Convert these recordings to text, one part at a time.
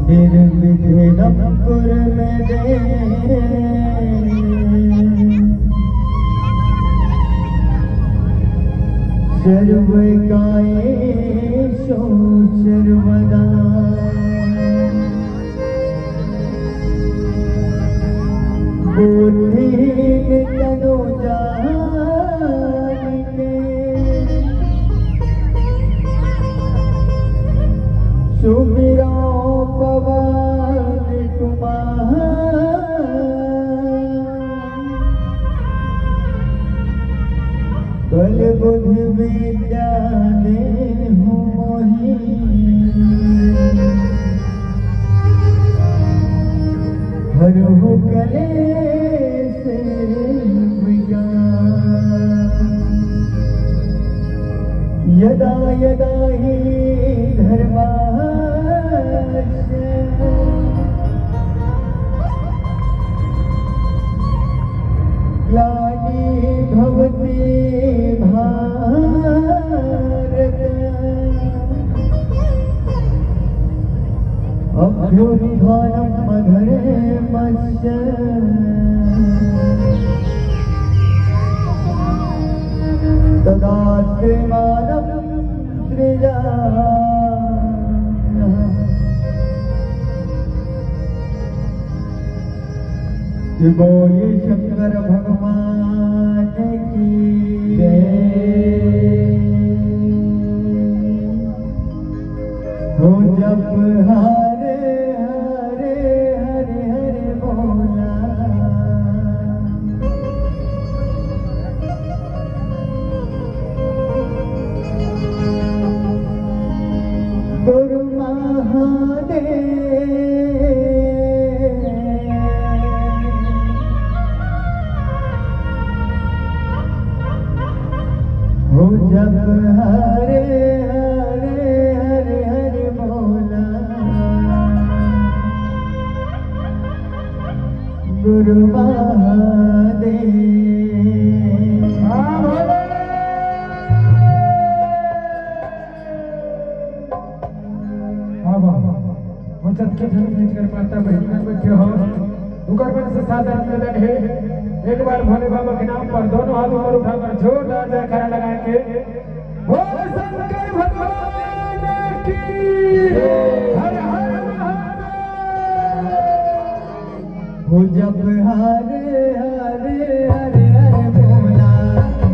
निर्विघ्नं कुरु मे देव सर्वकायेषु सर्वदा बुद्धिं तनु जानिके सुमिरो पवन कुमार बल बुद्धि विद्या देहु मोहि हरहु कलेश विकार यदा यदा हि धर्मस्य ग्लानिर्भवति भारत अभ्युत्थानम् अधर्मस्य तदात्मानं सृजाम्यहम्। बोलिए शंकर भगवान की जय। हो जप हरे हरे हरे हरे बोला गुरु महादेव हो जप हरे हरे हरे हरे बोला गुरु महादेव। माता बहनी में बैठे हो ऊपर मन से सादा निवेदन है एक बार भोले बाबा के नाम पर दोनों हाथ ऊपर उठाकर छोटा जयकारा लगाएंगे। बोल शंकर भगवान की हर हर महादेव। हो जप हरे हरे हरे हरे बोला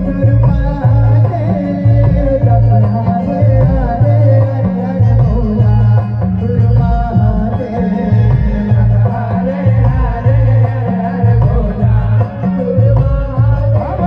गुरु महादेव जप हरे हरे हरे हरे बोला गुरु महादेव हरे हरे हरे बोला गुरु महादेव हरे हरे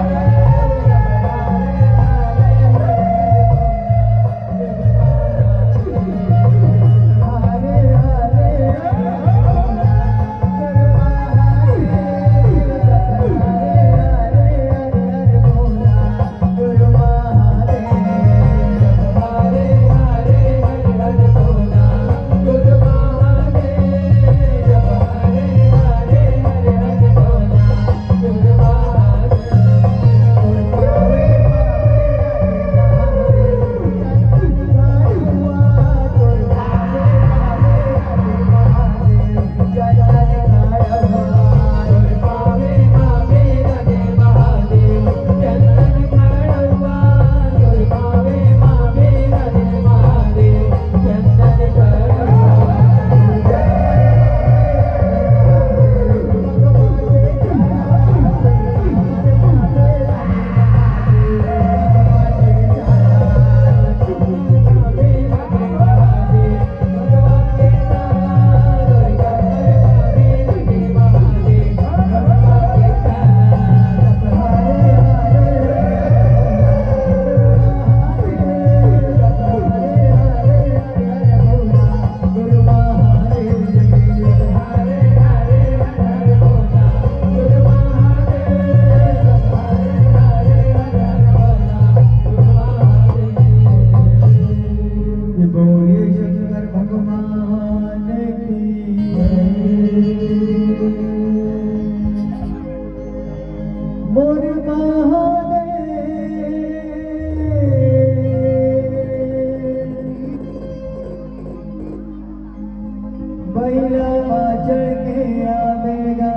भैला चढ़ के आवेगा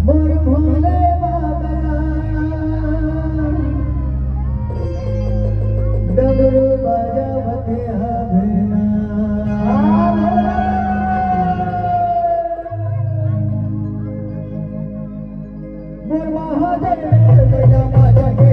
मोर भोले बाबा डमरू बजावते आवेगा मोर महादेव भैला चढ़ के